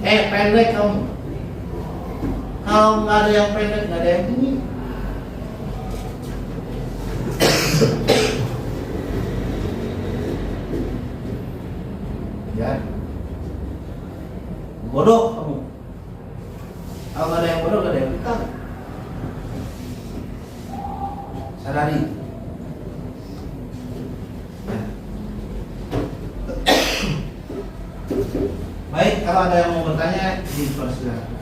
Pendek kamu. Kalau nggak ada yang pendek, nggak ada yang tinggi. Ya. Bodoh kamu. Kalau nggak ada yang bodoh, nggak ada yang pintar. Sadari. Baik, kalau ada yang mau bertanya, dipersilakan.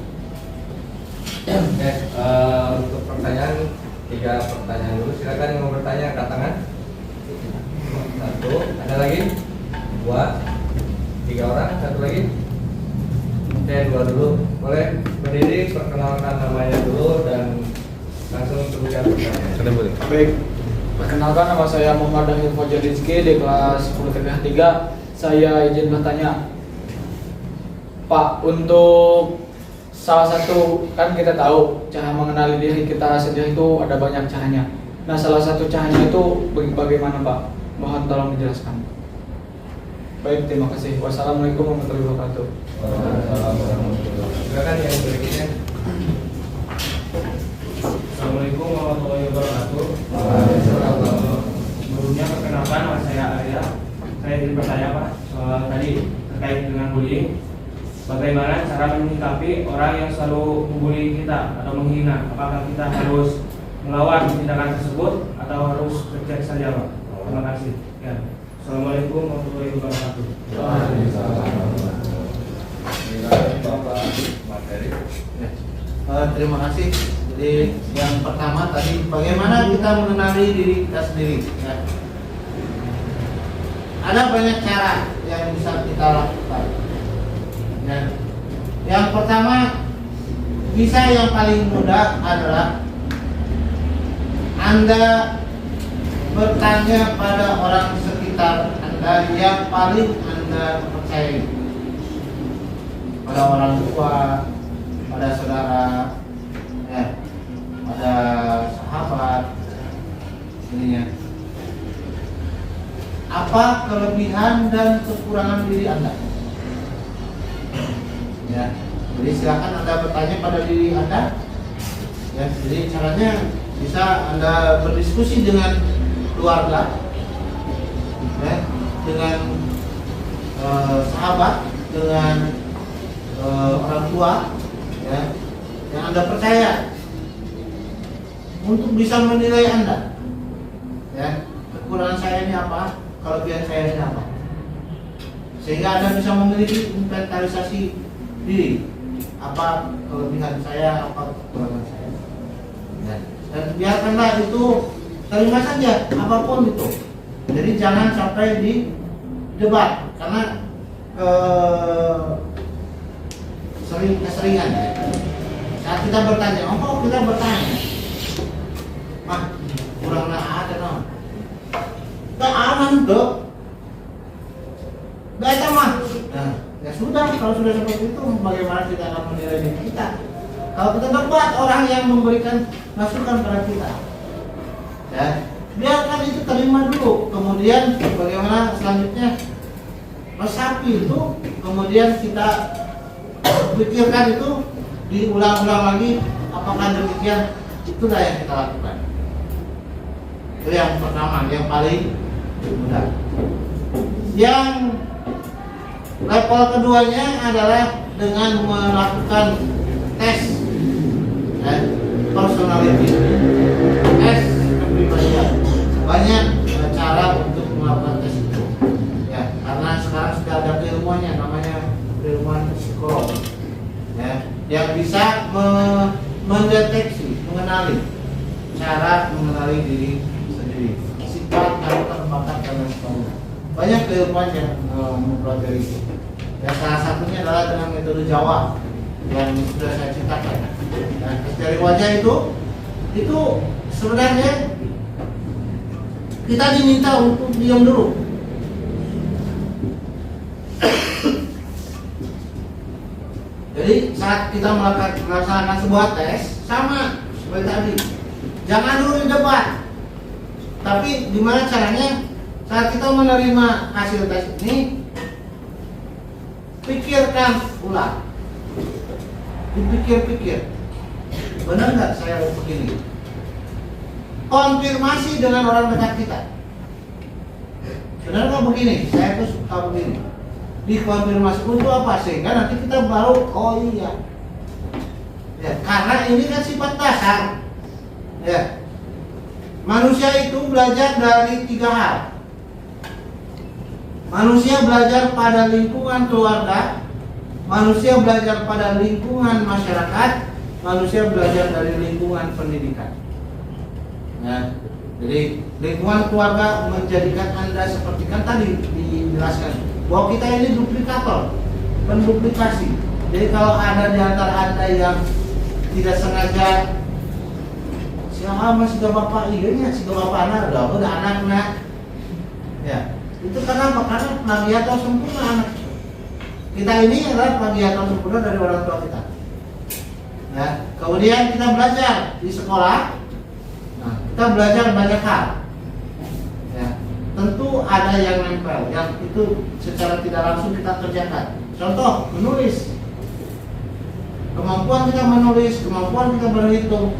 Oke, untuk pertanyaan 3 pertanyaan dulu. Silakan yang mau bertanya angkat tangan. 1, ada lagi? 2, 3 orang, 1 lagi. Oke, 2 dulu. Boleh berdiri, perkenalkan namanya dulu dan langsung teruskan pertanyaan. Baik, perkenalkan nama saya Muhammad Dahil Fajar Rizky di kelas 10 TPH 3. Saya izin bertanya, Pak, untuk salah satu kan kita tahu cara mengenali diri kita sendiri itu ada banyak caranya. Nah, salah satu caranya itu bagaimana Pak? Mohon tolong dijelaskan. Baik, terima kasih. Wassalamualaikum warahmatullahi wabarakatuh. Silakan yang berikutnya. Assalamualaikum warahmatullahi wabarakatuh. Sebelumnya perkenalkan, nama saya Arya. Saya dipertanya Pak soal tadi terkait dengan bullying. Bagaimana cara menyikapi orang yang selalu membuli kita atau menghina? Apakah kita harus melawan tindakan tersebut atau harus terjadi saja Pak? Terima kasih. Ya. Assalamualaikum warahmatullahi wabarakatuh. Terima kasih. Jadi yang pertama tadi bagaimana kita mengenali diri kita sendiri. Ya. Ada banyak cara yang bisa kita lakukan. Ya. Yang pertama bisa yang paling mudah adalah Anda bertanya pada orang sekitar Anda yang paling Anda percayai, pada orang tua, pada saudara, ya, pada sahabat, ininya. Apa kelebihan dan kekurangan diri Anda? Ya, jadi silakan Anda bertanya pada diri Anda. Ya, jadi caranya bisa Anda berdiskusi dengan keluarga, ya, dengan sahabat, dengan orang tua, ya, yang Anda percaya untuk bisa menilai Anda. Ya, kekurangan saya ini apa, kelebihan saya ini apa, sehingga Anda bisa memiliki inventarisasi diri, apa kelebihan saya, apa kekurangan saya. Ya. Dan biarkanlah itu, terima saja apapun itu. Jadi jangan sampai di debat karena keseringan. Saat kita bertanya, kita bertanya, mah kurang ada no, gak aman dok, gak ada mah. Nah, ya sudah, kalau sudah seperti itu, bagaimana kita akan menilai diri kita? Kalau kita dapat orang yang memberikan masukan pada kita, ya, biarkan itu terima dulu. Kemudian bagaimana selanjutnya resapi itu, kemudian kita pikirkan itu, diulang-ulang lagi. Apakah demikian? Itulah yang kita lakukan. Itu yang pertama, yang paling mudah. Yang level keduanya adalah dengan melakukan tes personality, tes kepribadian. Banyak cara untuk melakukan tes itu, ya, karena sekarang sudah ada keilmuannya, namanya keilmuan psikolog, ya, yang bisa mendeteksi, mengenali, cara mengenali diri sendiri, sifat, karakter, bakat, dan lain sebagainya. Banyak keilmuan yang mempelajari itu. Ya, salah satunya adalah dengan metode Jawa yang sudah saya ceritakan. Nah, tes dari wajah itu sebenarnya kita diminta untuk diam dulu. Jadi saat kita melaksanakan sebuah tes, sama seperti tadi, jangan dulu didebat. Tapi gimana caranya? Saat kita menerima hasil tes ini, pikirkan ulang, dipikir-pikir, benar nggak saya begini? Konfirmasi dengan orang dekat kita, benar nggak begini? Saya tuh suka begini. Dikonfirmasi untuk apa? Sehingga nanti kita baru, oh iya, ya, karena ini kan sifat dasar, ya. Manusia itu belajar dari 3 hal. Manusia belajar pada lingkungan keluarga, manusia belajar pada lingkungan masyarakat, manusia belajar dari lingkungan pendidikan. Nah, jadi lingkungan keluarga menjadikan Anda seperti kan tadi dijelaskan bahwa kita ini duplikator, penduplikasi. Jadi kalau ada di antara Anda yang tidak sengaja, siapa masih gak bapak iya, si bapak anak, udah anak, ya. Itu karena apa? Karena plagiator sempurna anak. Kita ini adalah plagiator sempurna dari orang tua kita. Ya, kemudian kita belajar di sekolah. Nah, kita belajar banyak hal. Ya, tentu ada yang nempel, yang itu secara tidak langsung kita kerjakan. Contoh, menulis. Kemampuan kita menulis, kemampuan kita berhitung,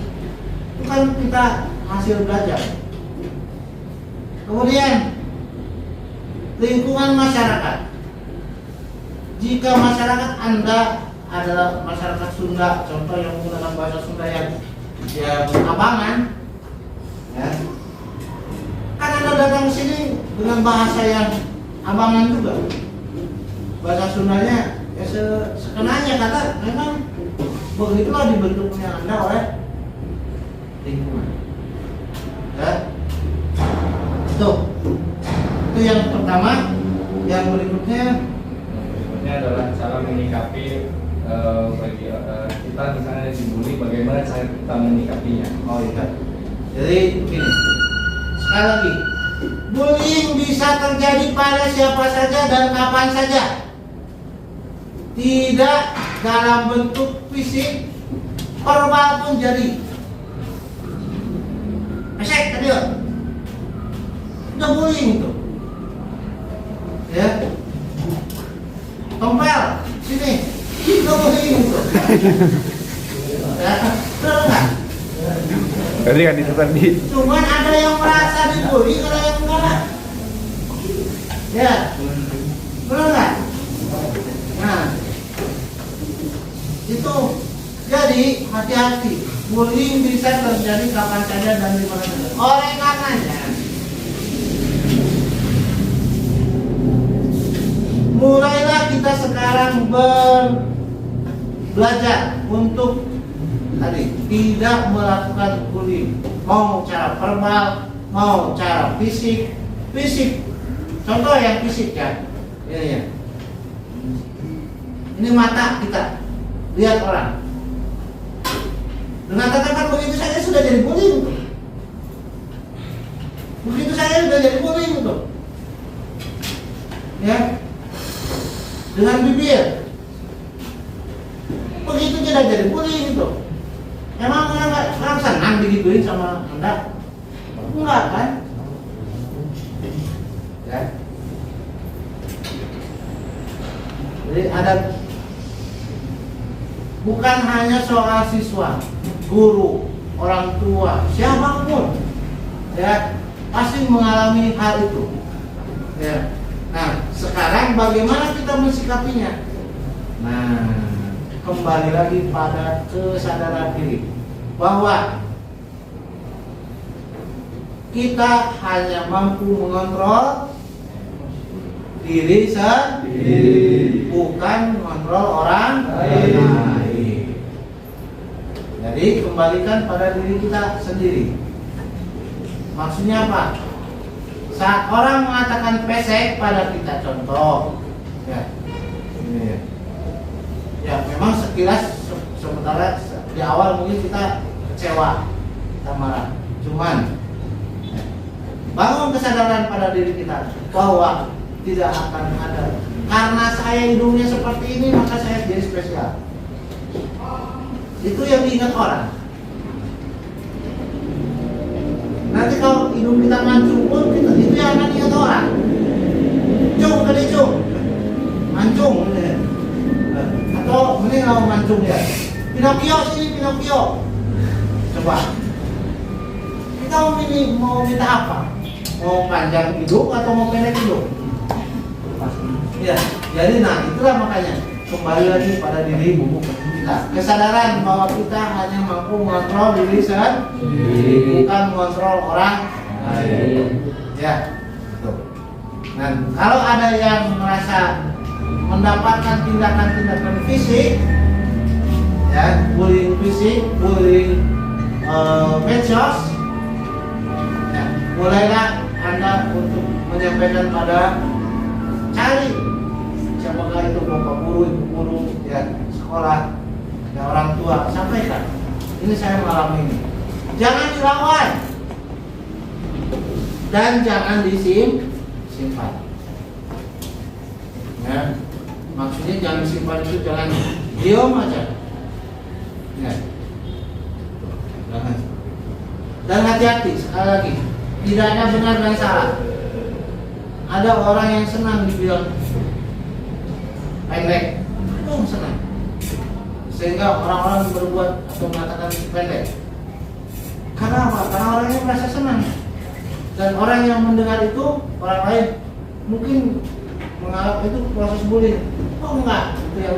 itu kan kita hasil belajar. Kemudian lingkungan masyarakat. Jika masyarakat Anda adalah masyarakat Sunda, contoh yang menggunakan bahasa Sunda yang abangan, ya, kan Anda datang ke sini dengan bahasa yang abangan juga. Bahasa Sundanya ya sekenanya, kata memang begitulah dibentuknya Anda oleh lingkungan. Ya. Itu yang pertama. Yang berikutnya adalah cara menyikapi kita misalnya dibully, bagaimana cara kita menyikapinya. Oh iya. Jadi begini, sekali lagi, bullying bisa terjadi pada siapa saja dan kapan saja. Tidak dalam bentuk fisik, verbal pun jadi. Pesek tadi loh. Udah bullying itu. Ya. Tompel, sini. Udah bullying itu. Ya, betul enggak? Tadi kan itu tadi. Cuman ada yang merasa dibully, ada yang enggak. Ya, betul enggak? Nah, itu jadi hati-hati. Bullying bisa terjadi kapan saja dan di mana saja. Oleh karenanya, mulailah kita sekarang belajar untuk tadi tidak melakukan bullying, mau cara verbal, mau cara fisik. Contoh yang fisik ya. Ini mata kita lihat orang, dengan katakan begitu saja sudah jadi bullying tuh. Begitu saja sudah jadi bullying tuh. Ya. Dengan bibir, begitu tidak jadi bullying itu. Emang orang senang digituin sama Anda? Enggak kan? Ya. Jadi ada, bukan hanya soal siswa, guru, orang tua, siapapun, ya pasti mengalami hal itu. Ya. Nah, sekarang bagaimana kita mensikapinya? Nah, kembali lagi pada kesadaran diri bahwa kita hanya mampu mengontrol diri sendiri, bukan mengontrol orang lain. Jadi kembalikan pada diri kita sendiri. Maksudnya apa? Saat orang mengatakan pesek pada kita, contoh, ya, ini ya, ya memang sekilas sementara di awal mungkin kita kecewa, kita marah, cuman ya, bangun kesadaran pada diri kita bahwa tidak akan ada karena saya hidungnya seperti ini maka saya jadi spesial. Itu yang diingat orang. Nanti kalau hidung kita mancung pun kita, itu yang akan ingat orang. Cung tadi cung, mancung, ya. Atau mending kalau mancung ya. Pinocchio sini Pinocchio. Coba. Kita mau minta apa? Mau panjang hidung atau mau pendek hidung? Ya, jadi nah itulah makanya kembali lagi pada diri kita. Kesadaran bahwa kita hanya mampu mengontrol diri sendiri, bukan mengontrol orang lain. Ya, tuh. Nah, kalau ada yang merasa mendapatkan tindakan-tindakan fisik, ya, bullying fisik, bullying medsos, ya, mulailah Anda untuk menyampaikan pada cari siapakah itu bapak guru, ibu guru, ya sekolah, ya orang tua, sampaikan ini saya mengalami ini. Jangan dilawan dan jangan disimpan. Ya, maksudnya jangan disimpan itu jangan diam aja. Ya. Jangan. Dan hati-hati sekali lagi, tidak ada benar dan salah. Ada orang yang senang dibilang pendek, ada yang senang, sehingga orang-orang berbuat atau mengatakan pendek. Karena apa? Karena orangnya merasa senang. Dan orang yang mendengar itu, orang lain mungkin menganggap itu proses bullying. Oh enggak, itu yang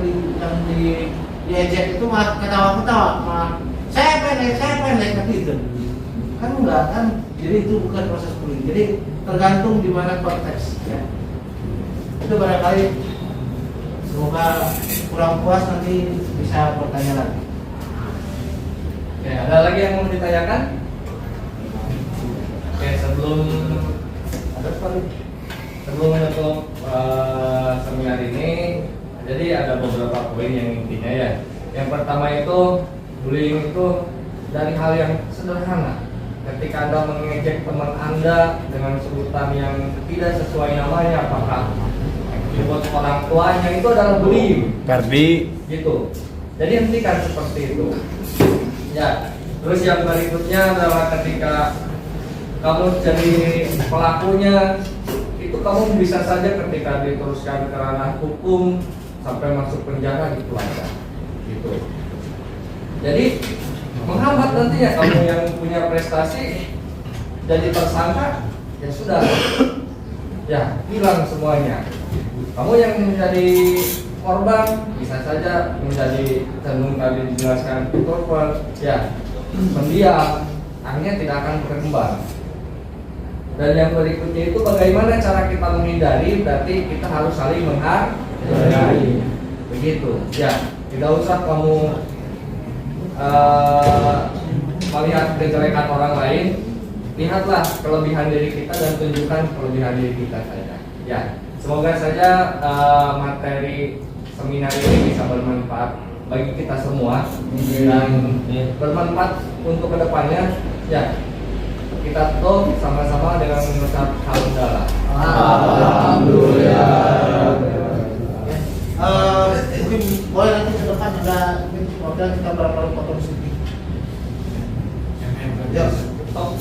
diejek itu malah ketawa-ketawa, malah saya pendek gitu. Kan enggak kan, jadi itu bukan proses bullying. Jadi tergantung di mana konteks ya. Itu barangkali, semoga kurang puas nanti bisa bertanya lagi. Oke, ada lagi yang mau ditanyakan? Oke, sebelum menutup seminar ini, jadi ada beberapa poin yang intinya ya. Yang pertama itu, bullying itu dari hal yang sederhana. Ketika Anda mengejek teman Anda dengan sebutan yang tidak sesuai namanya, apakah menyebut orang tuanya, itu adalah bullying. Gitu. Jadi hentikan seperti itu. Ya. Terus yang berikutnya adalah ketika kamu jadi pelakunya, itu kamu bisa saja ketika diteruskan ke ranah hukum sampai masuk penjara gitu aja. Gitu. Jadi menghambat nantinya kamu yang punya prestasi jadi tersangka, ya sudah, ya hilang semuanya. Kamu yang menjadi korban bisa saja menjadi cenderung tadi dijelaskan korban, ya pendiam, akhirnya tidak akan berkembang. Dan yang berikutnya itu bagaimana cara kita menghindari, berarti kita harus saling menghargai. Begitu, ya tidak usah kamu melihat kejelekan orang lain, lihatlah kelebihan diri kita dan tunjukkan kelebihan diri kita saja. Ya, semoga saja materi seminar ini bisa bermanfaat bagi kita semua dan bermanfaat untuk kedepannya. Ya, kita tutup sama-sama dengan mengucap hamdalah. Alhamdulillah. Mungkin boleh nanti ke depan ada program kita berapa potong sedikit. Ya, stop.